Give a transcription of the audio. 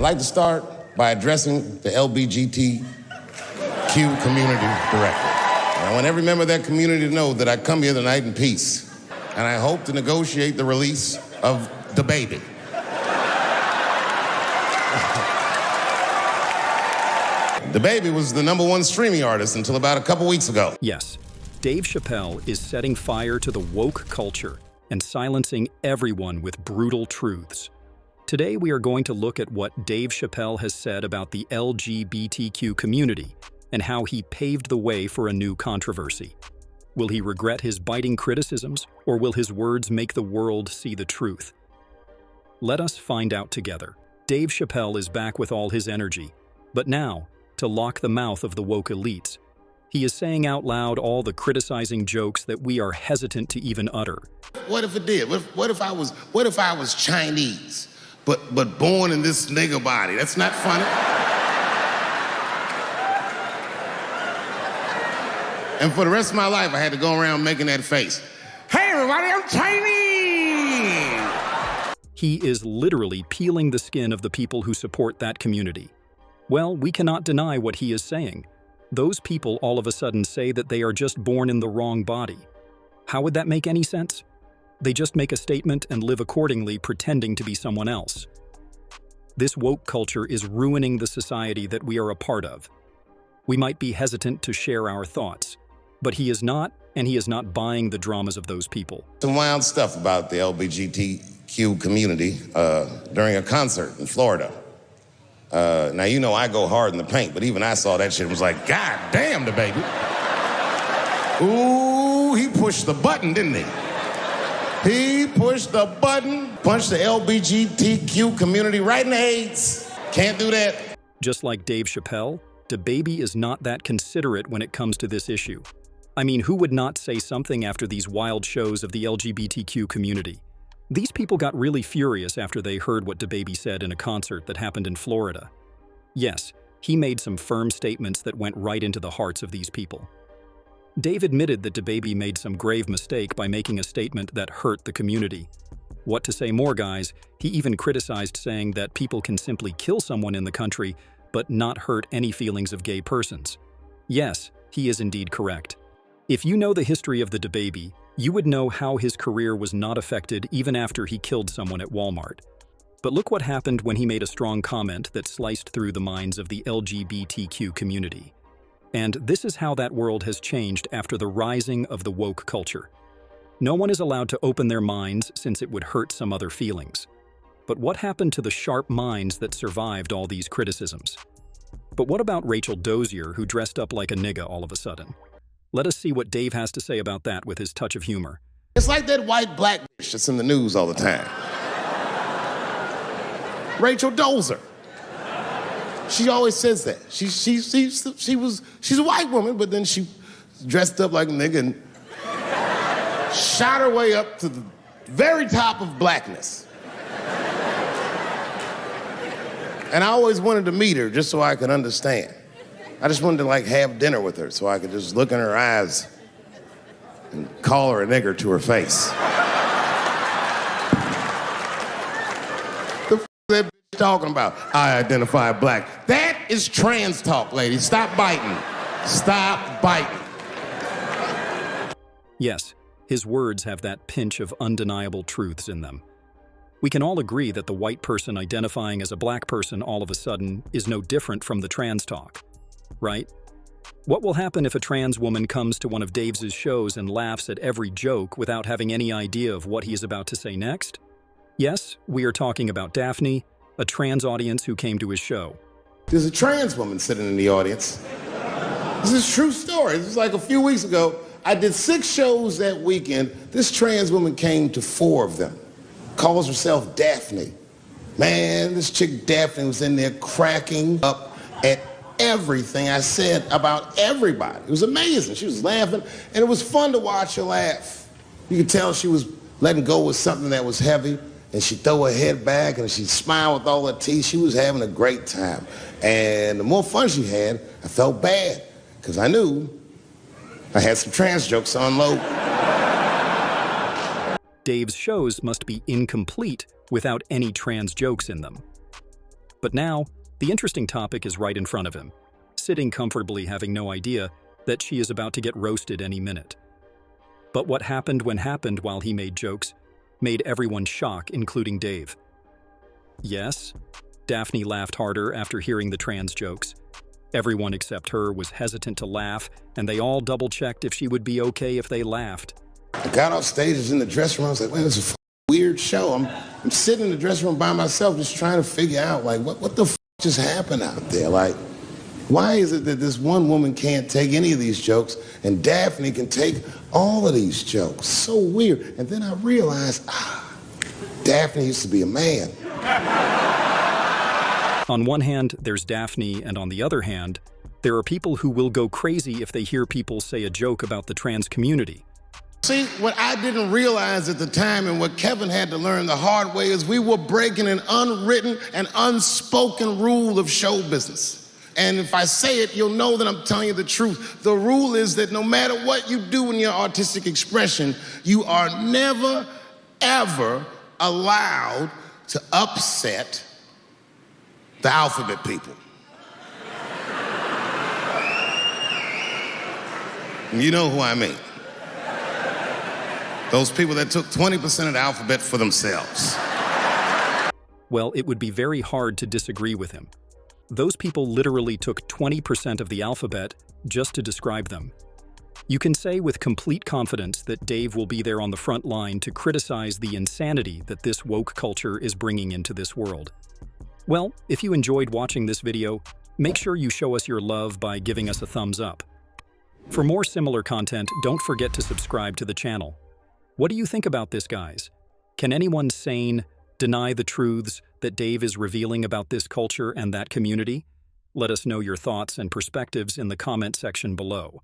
I'd like to start by addressing the LGBTQ community directly. I want every member of that community to know that I come here tonight in peace, and I hope to negotiate the release of DaBaby. DaBaby was the #1 streaming artist until about a couple weeks ago. Yes, Dave Chappelle is setting fire to the woke culture and silencing everyone with brutal truths. Today we are going to look at what Dave Chappelle has said about the LGBTQ community and how he paved the way for a new controversy. Will he regret his biting criticisms, or will his words make the world see the truth? Let us find out together. Dave Chappelle is back with all his energy, but now, to lock the mouth of the woke elites. He is saying out loud all the criticizing jokes that we are hesitant to even utter. What if it did? What if I was Chinese, but born in this nigger body? That's not funny. And for the rest of my life, I had to go around making that face. Hey everybody, I'm Chinese! He is literally peeling the skin of the people who support that community. Well, we cannot deny what he is saying. Those people all of a sudden say that they are just born in the wrong body. How would that make any sense? They just make a statement and live accordingly, pretending to be someone else. This woke culture is ruining the society that we are a part of. We might be hesitant to share our thoughts, but he is not, and he is not buying the dramas of those people. Some wild stuff about the LGBTQ community during a concert in Florida. Now, you know I go hard in the paint, but even I saw that shit and was like, God damn, DaBaby. Ooh, he pushed the button, didn't he? He pushed the button, punched the LGBTQ community right in the AIDS. Can't do that. Just like Dave Chappelle, DaBaby is not that considerate when it comes to this issue. I mean, who would not say something after these wild shows of the LGBTQ community? These people got really furious after they heard what DaBaby said in a concert that happened in Florida. Yes, he made some firm statements that went right into the hearts of these people. Dave admitted that DaBaby made some grave mistake by making a statement that hurt the community. What to say more, guys? He even criticized saying that people can simply kill someone in the country, but not hurt any feelings of gay persons. Yes, he is indeed correct. If you know the history of the DaBaby, you would know how his career was not affected even after he killed someone at Walmart. But look what happened when he made a strong comment that sliced through the minds of the LGBTQ community. And this is how that world has changed after the rising of the woke culture. No one is allowed to open their minds since it would hurt some other feelings. But what happened to the sharp minds that survived all these criticisms? But what about Rachel Dozier, who dressed up like a nigga all of a sudden? Let us see what Dave has to say about that with his touch of humor. It's like that white black bitch that's in the news all the time. Rachel Dozier. She always says that. She's a white woman, but then she dressed up like a nigga and shot her way up to the very top of blackness. And I always wanted to meet her just so I could understand. I just wanted to have dinner with her so I could just look in her eyes and call her a nigger to her face. The f that bitch talking about? I identify black. That is trans talk, ladies. Stop biting. Stop biting. Yes, his words have that pinch of undeniable truths in them. We can all agree that the white person identifying as a black person all of a sudden is no different from the trans talk. Right? What will happen if a trans woman comes to one of Dave's shows and laughs at every joke without having any idea of what he is about to say next? Yes, we are talking about Daphne, a trans audience who came to his show. There's a trans woman sitting in the audience. This is a true story. This was like a few weeks ago. I did 6 shows that weekend. This trans woman came to 4 of them. Calls herself Daphne. Man, this chick Daphne was in there cracking up at everything I said about everybody. It was amazing. She was laughing, and it was fun to watch her laugh. You could tell she was letting go with something that was heavy, and she'd throw her head back, and she'd smile with all her teeth. She was having a great time. And the more fun she had, I felt bad, because I knew I had some trans jokes to unload. Dave's shows must be incomplete without any trans jokes in them. But now, the interesting topic is right in front of him, sitting comfortably having no idea that she is about to get roasted any minute. But what happened while he made jokes made everyone shock, including Dave. Yes, Daphne laughed harder after hearing the trans jokes. Everyone except her was hesitant to laugh, and they all double-checked if she would be okay if they laughed. I got off stage, was in the dressing room, I was like, man, this is a weird show. I'm sitting in the dressing room by myself just trying to figure out, like, what the just happened out there? Like, why is it that this one woman can't take any of these jokes and Daphne can take all of these jokes? So weird. And then I realized, Daphne used to be a man. On one hand, there's Daphne, and on the other hand, there are people who will go crazy if they hear people say a joke about the trans community. See, what I didn't realize at the time and what Kevin had to learn the hard way is we were breaking an unwritten and unspoken rule of show business. And if I say it, you'll know that I'm telling you the truth. The rule is that no matter what you do in your artistic expression, you are never, ever allowed to upset the alphabet people. You know who I mean. Those people that took 20% of the alphabet for themselves. Well, it would be very hard to disagree with him. Those people literally took 20% of the alphabet just to describe them. You can say with complete confidence that Dave will be there on the front line to criticize the insanity that this woke culture is bringing into this world. Well, if you enjoyed watching this video, make sure you show us your love by giving us a thumbs up. For more similar content, don't forget to subscribe to the channel. What do you think about this, guys? Can anyone sane deny the truths that Dave is revealing about this culture and that community? Let us know your thoughts and perspectives in the comment section below.